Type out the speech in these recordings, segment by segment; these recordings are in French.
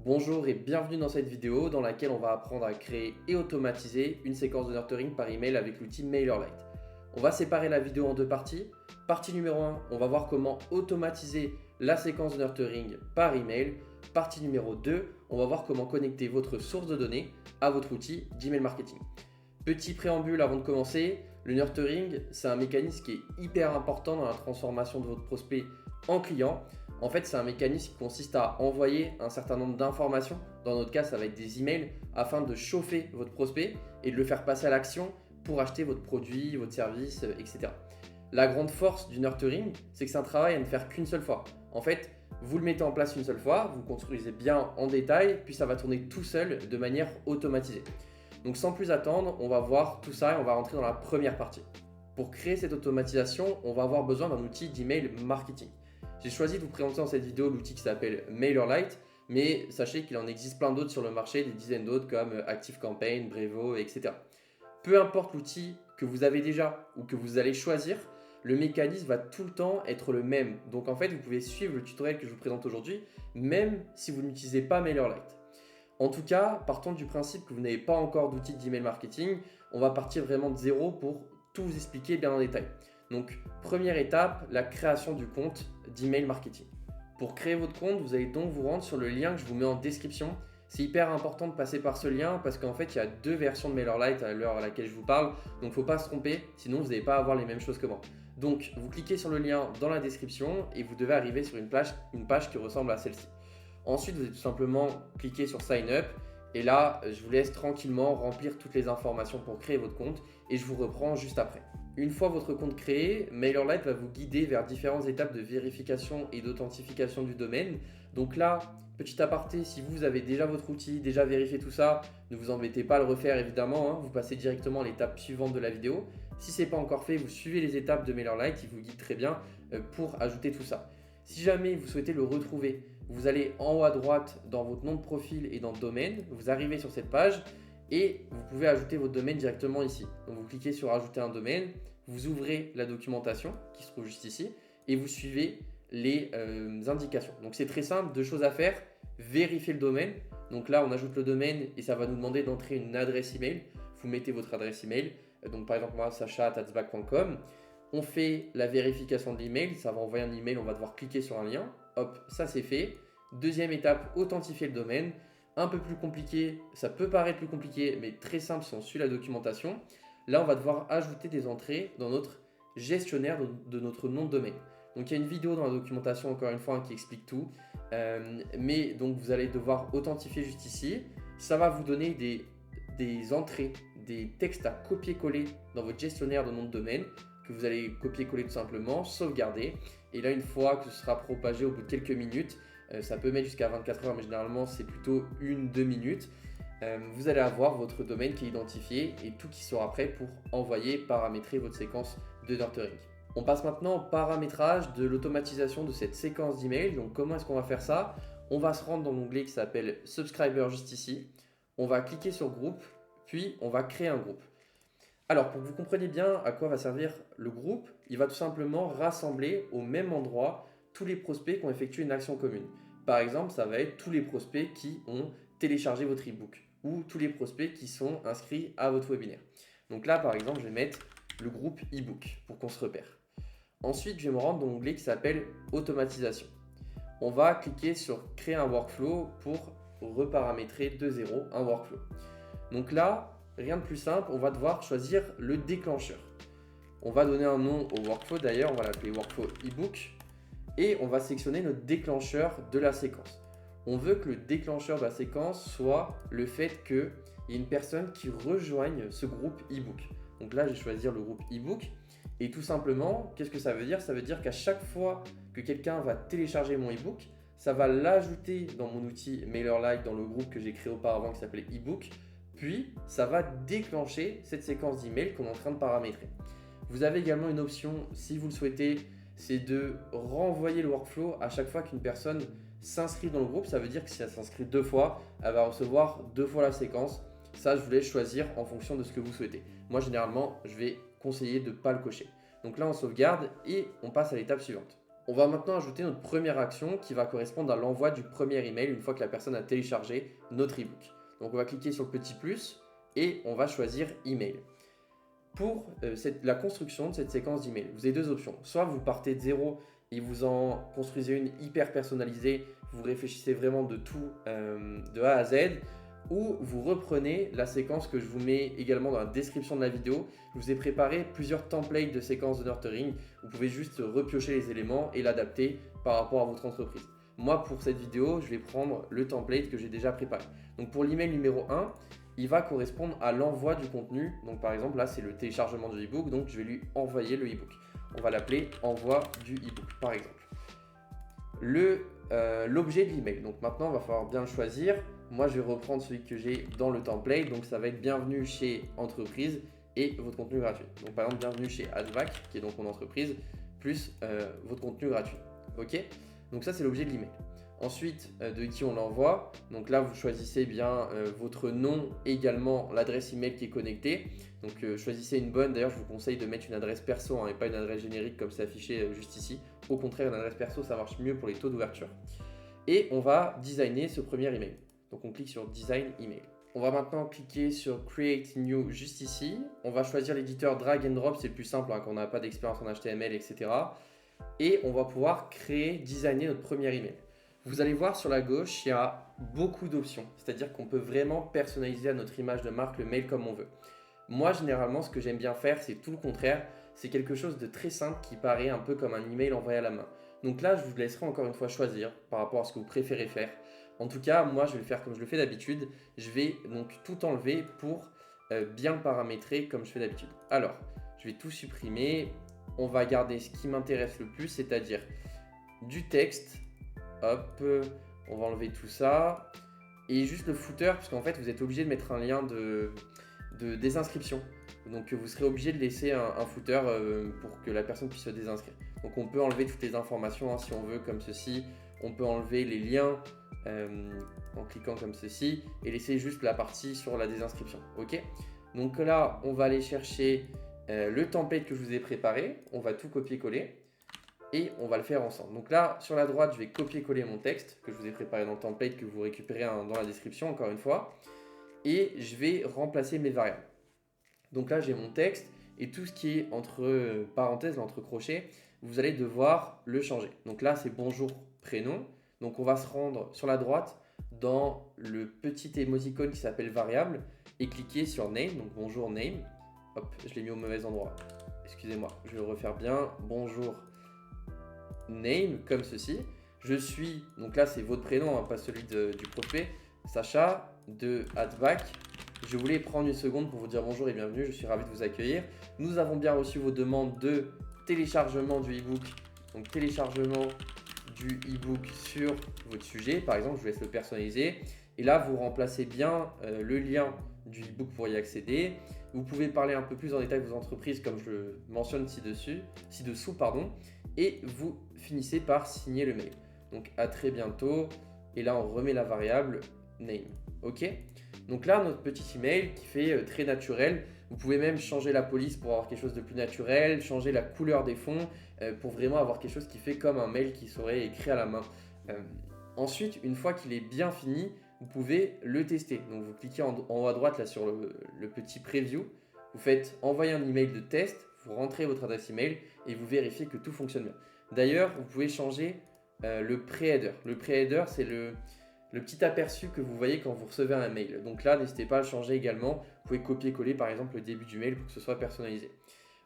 Bonjour et bienvenue dans cette vidéo dans laquelle on va apprendre à créer et automatiser une séquence de nurturing par email avec l'outil MailerLite. On va séparer la vidéo en deux parties. Partie numéro 1, on va voir comment automatiser la séquence de nurturing par email. Partie numéro 2, on va voir comment connecter votre source de données à votre outil d'email marketing. Petit préambule avant de commencer, le nurturing, c'est un mécanisme qui est hyper important dans la transformation de votre prospect en client. En fait, c'est un mécanisme qui consiste à envoyer un certain nombre d'informations, dans notre cas ça va être des emails, afin de chauffer votre prospect et de le faire passer à l'action pour acheter votre produit, votre service, etc. La grande force du nurturing, c'est que c'est un travail à ne faire qu'une seule fois. En fait, vous le mettez en place une seule fois, vous construisez bien en détail, puis ça va tourner tout seul de manière automatisée. Donc sans plus attendre, on va voir tout ça et on va rentrer dans la première partie. Pour créer cette automatisation, on va avoir besoin d'un outil d'email marketing. J'ai choisi de vous présenter dans cette vidéo l'outil qui s'appelle MailerLite, mais sachez qu'il en existe plein d'autres sur le marché, des dizaines d'autres comme ActiveCampaign, Brevo, etc. Peu importe l'outil que vous avez déjà ou que vous allez choisir, le mécanisme va tout le temps être le même. Donc en fait, vous pouvez suivre le tutoriel que je vous présente aujourd'hui, même si vous n'utilisez pas MailerLite. En tout cas, partons du principe que vous n'avez pas encore d'outil d'email marketing, on va partir vraiment de zéro pour tout vous expliquer bien en détail. Donc, première étape, la création du compte d'email marketing. Pour créer votre compte, vous allez donc vous rendre sur le lien que je vous mets en description. C'est hyper important de passer par ce lien parce qu'en fait, il y a deux versions de MailerLite à l'heure à laquelle je vous parle. Donc, il ne faut pas se tromper, sinon vous n'allez pas avoir les mêmes choses que moi. Donc, vous cliquez sur le lien dans la description et vous devez arriver sur une page qui ressemble à celle-ci. Ensuite, vous allez tout simplement cliquer sur Sign Up et là, je vous laisse tranquillement remplir toutes les informations pour créer votre compte et je vous reprends juste après. Une fois votre compte créé, MailerLite va vous guider vers différentes étapes de vérification et d'authentification du domaine. Donc là, petit aparté, si vous avez déjà votre outil, déjà vérifié tout ça, ne vous embêtez pas à le refaire évidemment, vous passez directement à l'étape suivante de la vidéo. Si ce n'est pas encore fait, vous suivez les étapes de MailerLite, il vous guide très bien pour ajouter tout ça. Si jamais vous souhaitez le retrouver, vous allez en haut à droite dans votre nom de profil et dans le domaine, vous arrivez sur cette page et vous pouvez ajouter votre domaine directement ici. Donc vous cliquez sur ajouter un domaine, vous ouvrez la documentation qui se trouve juste ici et vous suivez les indications. Donc c'est très simple, deux choses à faire, vérifier le domaine. Donc là on ajoute le domaine et ça va nous demander d'entrer une adresse email. Vous mettez votre adresse email, donc par exemple moi sacha@adsback.com. On fait la vérification de l'email, ça va envoyer un email, on va devoir cliquer sur un lien. Hop, ça c'est fait. Deuxième étape, authentifier le domaine. Un peu plus compliqué, ça peut paraître plus compliqué, mais très simple si on suit la documentation. Là, on va devoir ajouter des entrées dans notre gestionnaire de notre nom de domaine. Donc, il y a une vidéo dans la documentation, encore une fois, qui explique tout. Mais donc, vous allez devoir authentifier juste ici. Ça va vous donner des entrées, des textes à copier-coller dans votre gestionnaire de nom de domaine que vous allez copier-coller tout simplement, sauvegarder. Et là, une fois que ce sera propagé au bout de quelques minutes, ça peut mettre jusqu'à 24 heures, mais généralement, c'est plutôt 1-2 minutes. Vous allez avoir votre domaine qui est identifié et tout qui sera prêt pour envoyer, paramétrer votre séquence de nurturing. On passe maintenant au paramétrage de l'automatisation de cette séquence d'email. Donc, comment est-ce qu'on va faire ça? On va se rendre dans l'onglet qui s'appelle Subscriber juste ici. On va cliquer sur Groupe, puis on va créer un groupe. Alors, pour que vous compreniez bien à quoi va servir le groupe, il va tout simplement rassembler au même endroit tous les prospects qui ont effectué une action commune. Par exemple, ça va être tous les prospects qui ont téléchargé votre e-book ou tous les prospects qui sont inscrits à votre webinaire. Donc là, par exemple, je vais mettre le groupe e-book pour qu'on se repère. Ensuite, je vais me rendre dans l'onglet qui s'appelle Automatisation. On va cliquer sur Créer un workflow pour reparamétrer de zéro un workflow. Donc là, rien de plus simple, on va devoir choisir le déclencheur. On va donner un nom au workflow, d'ailleurs, on va l'appeler workflow e-book et on va sélectionner notre déclencheur de la séquence. On veut que le déclencheur de la séquence soit le fait qu'il y ait une personne qui rejoigne ce groupe e-book. Donc là, je vais choisir le groupe e-book et tout simplement, qu'est-ce que ça veut dire? Ça veut dire qu'à chaque fois que quelqu'un va télécharger mon e-book, ça va l'ajouter dans mon outil MailerLite, dans le groupe que j'ai créé auparavant qui s'appelait e-book. Puis, ça va déclencher cette séquence d'email qu'on est en train de paramétrer. Vous avez également une option, si vous le souhaitez, c'est de renvoyer le workflow à chaque fois qu'une personne s'inscrit dans le groupe. Ça veut dire que si elle s'inscrit 2 fois, elle va recevoir 2 fois la séquence. Ça, je vous laisse choisir en fonction de ce que vous souhaitez. Moi, généralement, je vais conseiller de ne pas le cocher. Donc là, on sauvegarde et on passe à l'étape suivante. On va maintenant ajouter notre première action qui va correspondre à l'envoi du premier email une fois que la personne a téléchargé notre ebook. Donc on va cliquer sur le petit plus et on va choisir email. Pour la construction de cette séquence d'email, vous avez deux options. Soit vous partez de zéro et vous en construisez une hyper personnalisée, vous réfléchissez vraiment de tout de A à Z, ou vous reprenez la séquence que je vous mets également dans la description de la vidéo. Je vous ai préparé plusieurs templates de séquences de nurturing. Vous pouvez juste repiocher les éléments et l'adapter par rapport à votre entreprise. Moi, pour cette vidéo, je vais prendre le template que j'ai déjà préparé. Donc pour l'email numéro 1, il va correspondre à l'envoi du contenu. Donc par exemple, là, c'est le téléchargement du ebook. Donc je vais lui envoyer le ebook. On va l'appeler envoi du ebook, par exemple. L'objet de l'email. Donc maintenant, il va falloir bien le choisir. Moi, je vais reprendre celui que j'ai dans le template. Donc ça va être bienvenue chez entreprise et votre contenu gratuit. Donc par exemple, bienvenue chez Advac, qui est donc mon entreprise, plus votre contenu gratuit. Ok? Donc ça, c'est l'objet de l'email. Ensuite, de qui on l'envoie. Donc là, vous choisissez bien votre nom et également l'adresse email qui est connectée. Donc choisissez une bonne. D'ailleurs, je vous conseille de mettre une adresse perso et pas une adresse générique comme c'est affiché juste ici. Au contraire, une adresse perso, ça marche mieux pour les taux d'ouverture. Et on va designer ce premier email. Donc on clique sur Design Email. On va maintenant cliquer sur Create New juste ici. On va choisir l'éditeur Drag and Drop, c'est le plus simple quand on n'a pas d'expérience en HTML, etc. Et on va pouvoir designer notre premier email. Vous allez voir sur la gauche, il y a beaucoup d'options. C'est-à-dire qu'on peut vraiment personnaliser à notre image de marque le mail comme on veut. Moi, généralement, ce que j'aime bien faire, c'est tout le contraire. C'est quelque chose de très simple qui paraît un peu comme un email envoyé à la main. Donc là, je vous laisserai encore une fois choisir par rapport à ce que vous préférez faire. En tout cas, moi, je vais le faire comme je le fais d'habitude. Je vais donc tout enlever pour bien paramétrer comme je fais d'habitude. Alors, je vais tout supprimer. On va garder ce qui m'intéresse le plus, c'est-à-dire du texte. Hop, on va enlever tout ça. Et juste le footer, parce qu'en fait, vous êtes obligé de mettre un lien de désinscription. Donc, vous serez obligé de laisser un footer pour que la personne puisse se désinscrire. Donc, on peut enlever toutes les informations si on veut, comme ceci. On peut enlever les liens en cliquant comme ceci et laisser juste la partie sur la désinscription. Ok. Donc là, on va aller chercher le template que je vous ai préparé. On va tout copier-coller et on va le faire ensemble. Donc là, sur la droite, je vais copier-coller mon texte que je vous ai préparé dans le template que vous récupérez dans la description, encore une fois. Et je vais remplacer mes variables. Donc là, j'ai mon texte et tout ce qui est entre parenthèses, entre crochets, vous allez devoir le changer. Donc là, c'est bonjour prénom. Donc on va se rendre sur la droite dans le petit émoticône qui s'appelle variable et cliquer sur name, donc bonjour name. Hop, je l'ai mis au mauvais endroit. Excusez-moi, je vais le refaire bien. Bonjour name, comme ceci. Je suis, donc là c'est votre prénom, pas celui du prospect, Sacha de Advac. Je voulais prendre une seconde pour vous dire bonjour et bienvenue, je suis ravi de vous accueillir. Nous avons bien reçu vos demandes de téléchargement du e-book, donc téléchargement du e-book sur votre sujet. Par exemple, je vous laisse le personnaliser. Et là, vous remplacez bien le lien du e-book pour y accéder. Vous pouvez parler un peu plus en détail de vos entreprises, comme je le mentionne ci-dessous, et vous finissez par signer le mail. Donc, à très bientôt. Et là, on remet la variable name. OK ? Donc là, notre petit email qui fait très naturel. Vous pouvez même changer la police pour avoir quelque chose de plus naturel, changer la couleur des fonds pour vraiment avoir quelque chose qui fait comme un mail qui serait écrit à la main. Ensuite, une fois qu'il est bien fini, vous pouvez le tester. Donc vous cliquez en haut à droite là, sur le petit preview, vous faites envoyer un email de test, vous rentrez votre adresse email et vous vérifiez que tout fonctionne bien. D'ailleurs, vous pouvez changer le pré-header. Le pré-header, c'est le petit aperçu que vous voyez quand vous recevez un mail. Donc là, n'hésitez pas à le changer également. Vous pouvez copier-coller par exemple le début du mail pour que ce soit personnalisé.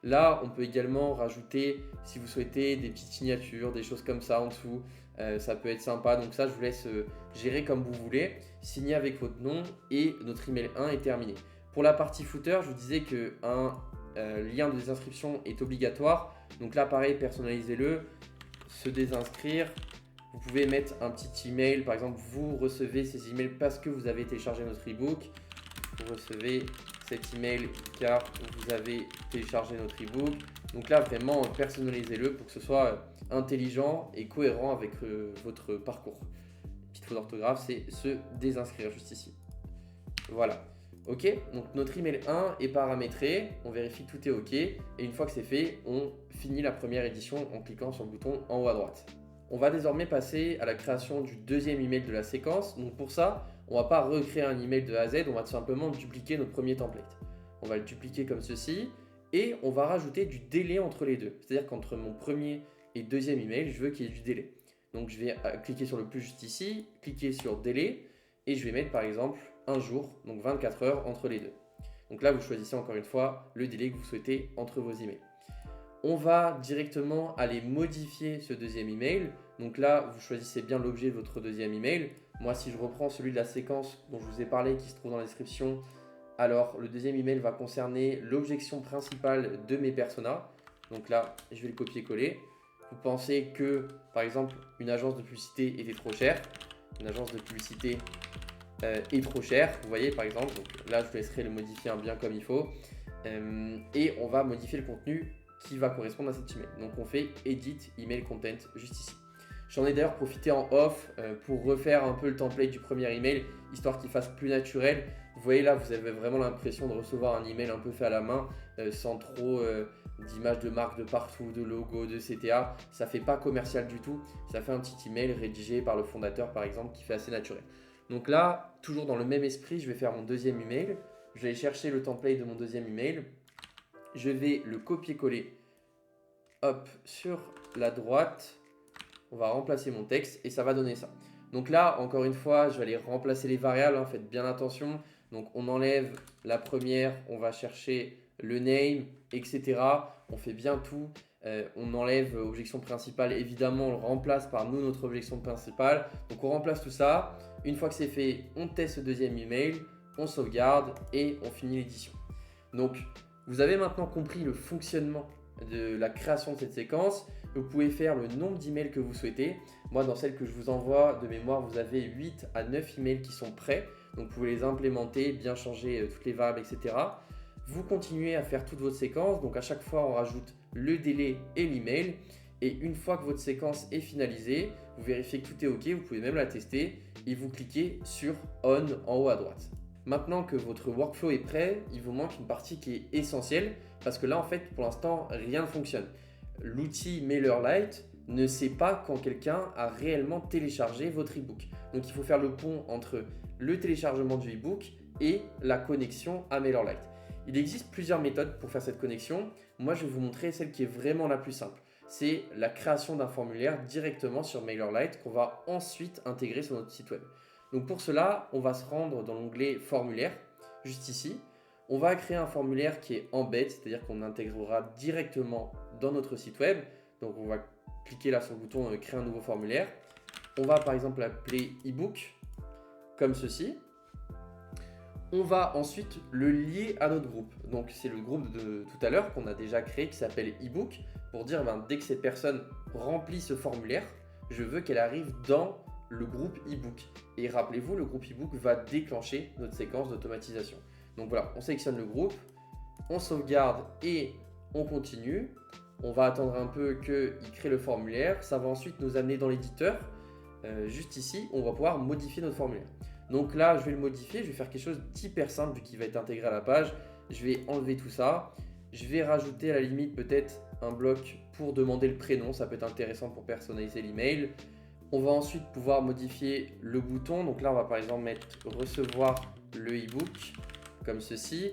Là, on peut également rajouter, si vous souhaitez, des petites signatures, des choses comme ça en dessous. Ça peut être sympa. Donc ça, je vous laisse gérer comme vous voulez. Signer avec votre nom et notre email 1 est terminé. Pour la partie footer, je vous disais qu'un lien de désinscription est obligatoire. Donc là, pareil, personnalisez-le. Se désinscrire. Vous pouvez mettre un petit email, par exemple, vous recevez ces emails parce que vous avez téléchargé notre e-book. Vous recevez cet email car vous avez téléchargé notre e-book. Donc là, vraiment, personnalisez-le pour que ce soit intelligent et cohérent avec votre parcours. Petite faute d'orthographe, c'est se désinscrire juste ici. Voilà. Ok, donc notre email 1 est paramétré, on vérifie que tout est ok, et une fois que c'est fait, on finit la première édition en cliquant sur le bouton en haut à droite. On va désormais passer à la création du deuxième email de la séquence. Donc pour ça, on ne va pas recréer un email de A à Z, on va tout simplement dupliquer notre premier template. On va le dupliquer comme ceci, et on va rajouter du délai entre les deux. C'est-à-dire qu'entre mon premier et deuxième email, je veux qu'il y ait du délai. Donc je vais cliquer sur le plus juste ici, cliquer sur délai, et je vais mettre par exemple un jour, donc 24 heures entre les deux. Donc là, vous choisissez encore une fois le délai que vous souhaitez entre vos emails. On va directement aller modifier ce deuxième email. Donc là, vous choisissez bien l'objet de votre deuxième email. Moi, si je reprends celui de la séquence dont je vous ai parlé, qui se trouve dans la description, alors le deuxième email va concerner l'objection principale de mes personas. Donc là, je vais le copier-coller. Vous pensez que, par exemple, une agence de publicité était trop chère. Une agence de publicité est trop chère, vous voyez par exemple. Donc là, je vous laisserai le modifier bien comme il faut. Et on va modifier le contenu qui va correspondre à cet email. Donc on fait Edit Email Content juste ici. J'en ai d'ailleurs profité en off pour refaire un peu le template du premier email, histoire qu'il fasse plus naturel. Vous voyez là, vous avez vraiment l'impression de recevoir un email un peu fait à la main, sans trop d'images de marque de partout, de logo, de CTA. Ça fait pas commercial du tout. Ça fait un petit email rédigé par le fondateur par exemple, qui fait assez naturel. Donc là, toujours dans le même esprit, je vais faire mon deuxième email. Je vais aller chercher le template de mon deuxième email. Je vais le copier-coller hop, sur la droite. On va remplacer mon texte et ça va donner ça. Donc là, encore une fois, je vais aller remplacer les variables. Faites bien attention. Donc on enlève la première, on va chercher le name, etc. On fait bien tout. On enlève objection principale. Évidemment, on le remplace par nous, notre objection principale. Donc on remplace tout ça. Une fois que c'est fait, on teste le deuxième email, on sauvegarde et on finit l'édition. Donc vous avez maintenant compris le fonctionnement de la création de cette séquence. Vous pouvez faire le nombre d'emails que vous souhaitez. Moi, dans celle que je vous envoie de mémoire, vous avez 8 à 9 emails qui sont prêts. Donc vous pouvez les implémenter, bien changer toutes les variables, etc. Vous continuez à faire toute votre séquence. Donc à chaque fois, on rajoute le délai et l'email. Et une fois que votre séquence est finalisée, vous vérifiez que tout est OK. Vous pouvez même la tester et vous cliquez sur On en haut à droite. Maintenant que votre workflow est prêt, il vous manque une partie qui est essentielle parce que là, en fait, pour l'instant, rien ne fonctionne. L'outil MailerLite ne sait pas quand quelqu'un a réellement téléchargé votre e-book. Donc, il faut faire le pont entre le téléchargement du e-book et la connexion à MailerLite. Il existe plusieurs méthodes pour faire cette connexion. Moi, je vais vous montrer celle qui est vraiment la plus simple. C'est la création d'un formulaire directement sur MailerLite qu'on va ensuite intégrer sur notre site web. Donc pour cela, on va se rendre dans l'onglet formulaire, juste ici. On va créer un formulaire qui est embed, c'est-à-dire qu'on intégrera directement dans notre site web. Donc on va cliquer là sur le bouton créer un nouveau formulaire. On va par exemple l'appeler ebook, comme ceci. On va ensuite le lier à notre groupe. Donc c'est le groupe de tout à l'heure qu'on a déjà créé qui s'appelle ebook pour dire dès que cette personne remplit ce formulaire, je veux qu'elle arrive dans le groupe ebook. Et rappelez-vous, le groupe ebook va déclencher notre séquence d'automatisation. Donc voilà, on sélectionne le groupe, on sauvegarde et on continue. On va attendre un peu qu'il crée le formulaire. Ça va ensuite nous amener dans l'éditeur. Juste ici, on va pouvoir modifier notre formulaire. Donc là, je vais le modifier. Je vais faire quelque chose d'hyper simple vu qu'il va être intégré à la page. Je vais enlever tout ça. Je vais rajouter à la limite peut-être un bloc pour demander le prénom. Ça peut être intéressant pour personnaliser l'email. On va ensuite pouvoir modifier le bouton. Donc là, on va par exemple mettre recevoir le e-book comme ceci.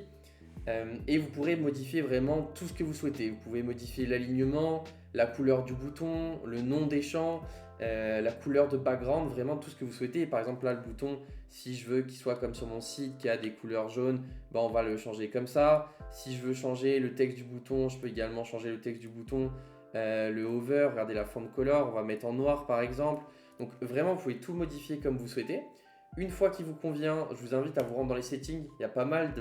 Et vous pourrez modifier vraiment tout ce que vous souhaitez. Vous pouvez modifier l'alignement, la couleur du bouton, le nom des champs, la couleur de background, vraiment tout ce que vous souhaitez. Et par exemple là, le bouton, si je veux qu'il soit comme sur mon site qui a des couleurs jaunes, on va le changer comme ça. Si je veux changer le texte du bouton, je peux également changer le texte du bouton. Le hover, regardez la font color, on va mettre en noir par exemple. Donc vraiment, vous pouvez tout modifier comme vous souhaitez. Une fois qu'il vous convient, je vous invite à vous rendre dans les settings. Il y a pas mal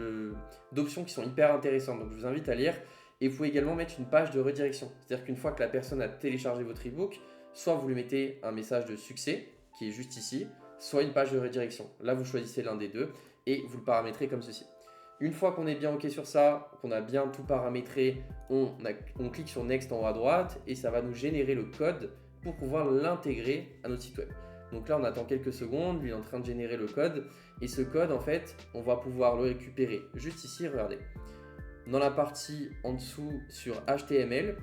d'options qui sont hyper intéressantes, donc je vous invite à lire. Et vous pouvez également mettre une page de redirection. C'est-à-dire qu'une fois que la personne a téléchargé votre e-book, soit vous lui mettez un message de succès, qui est juste ici, soit une page de redirection. Là, vous choisissez l'un des deux et vous le paramétrez comme ceci. Une fois qu'on est bien OK sur ça, qu'on a bien tout paramétré, on clique sur Next en haut à droite et ça va nous générer le code pour pouvoir l'intégrer à notre site web. Donc là, on attend quelques secondes, lui il est en train de générer le code. Et ce code, en fait, on va pouvoir le récupérer juste ici, regardez. Dans la partie en dessous sur HTML,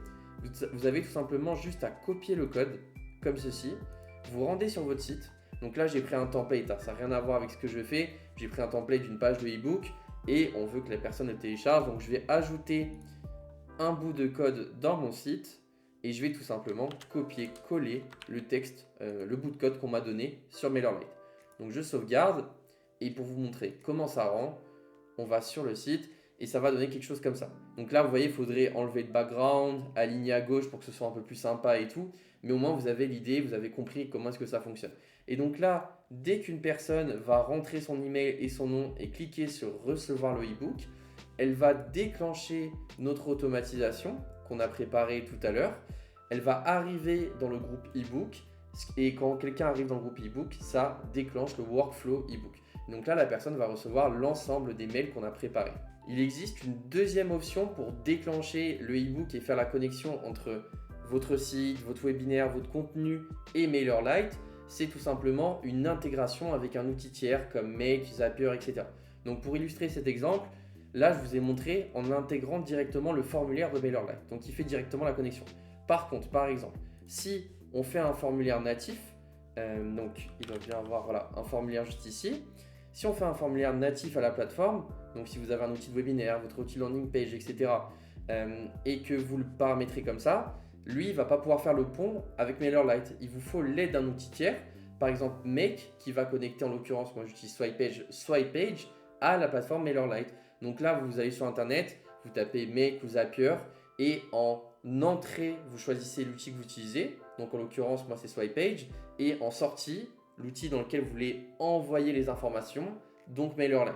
vous avez tout simplement juste à copier le code, comme ceci. Vous rendez sur votre site. Donc là, j'ai pris un template, hein, ça n'a rien à voir avec ce que je fais. J'ai pris un template d'une page de e-book et on veut que la personne le télécharge. Donc je vais ajouter un bout de code dans mon site et je vais tout simplement copier-coller le texte, le bout de code qu'on m'a donné sur MailerLite. Donc je sauvegarde et pour vous montrer comment ça rend, on va sur le site et ça va donner quelque chose comme ça. Donc là, vous voyez, il faudrait enlever le background, aligner à gauche pour que ce soit un peu plus sympa et tout. Mais au moins, vous avez l'idée, vous avez compris comment est-ce que ça fonctionne. Et donc là, dès qu'une personne va rentrer son email et son nom et cliquer sur recevoir le e-book, elle va déclencher notre automatisation qu'on a préparée tout à l'heure. Elle va arriver dans le groupe e-book et quand quelqu'un arrive dans le groupe e-book, ça déclenche le workflow e-book. Donc là, la personne va recevoir l'ensemble des mails qu'on a préparés. Il existe une deuxième option pour déclencher le e-book et faire la connexion entre votre site, votre webinaire, votre contenu et MailerLite. C'est tout simplement une intégration avec un outil tiers comme Make, Zapier, etc. Donc pour illustrer cet exemple, là je vous ai montré en intégrant directement le formulaire de MailerLite. Donc il fait directement la connexion. Par contre, par exemple, si on fait un formulaire natif, donc il doit bien avoir voilà, un formulaire juste ici. Si on fait un formulaire natif à la plateforme, donc si vous avez un outil de webinaire, votre outil landing page, etc. Et que vous le paramétrez comme ça, lui, il ne va pas pouvoir faire le pont avec MailerLite. Il vous faut l'aide d'un outil tiers, par exemple Make, qui va connecter, en l'occurrence, moi j'utilise Swipepage à la plateforme MailerLite. Donc là, vous allez sur Internet, vous tapez Make ou Zapier et en entrée, vous choisissez l'outil que vous utilisez. Donc en l'occurrence, moi c'est Swipepage. Et en sortie, l'outil dans lequel vous voulez envoyer les informations, donc MailerLite.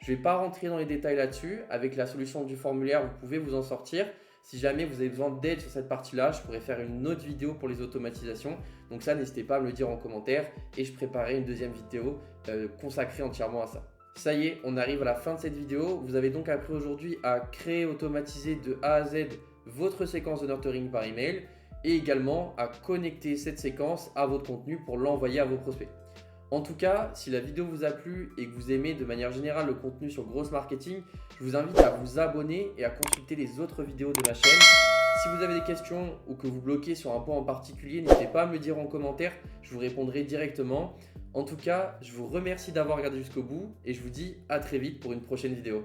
Je ne vais pas rentrer dans les détails là-dessus. Avec la solution du formulaire, vous pouvez vous en sortir. Si jamais vous avez besoin d'aide sur cette partie-là, je pourrais faire une autre vidéo pour les automatisations. Donc ça, n'hésitez pas à me le dire en commentaire et je préparerai une deuxième vidéo consacrée entièrement à ça. Ça y est, on arrive à la fin de cette vidéo. Vous avez donc appris aujourd'hui à créer, automatiser de A à Z votre séquence de nurturing par email et également à connecter cette séquence à votre contenu pour l'envoyer à vos prospects. En tout cas, si la vidéo vous a plu et que vous aimez de manière générale le contenu sur Growth Marketing, je vous invite à vous abonner et à consulter les autres vidéos de ma chaîne. Si vous avez des questions ou que vous bloquez sur un point en particulier, n'hésitez pas à me le dire en commentaire, je vous répondrai directement. En tout cas, je vous remercie d'avoir regardé jusqu'au bout et je vous dis à très vite pour une prochaine vidéo.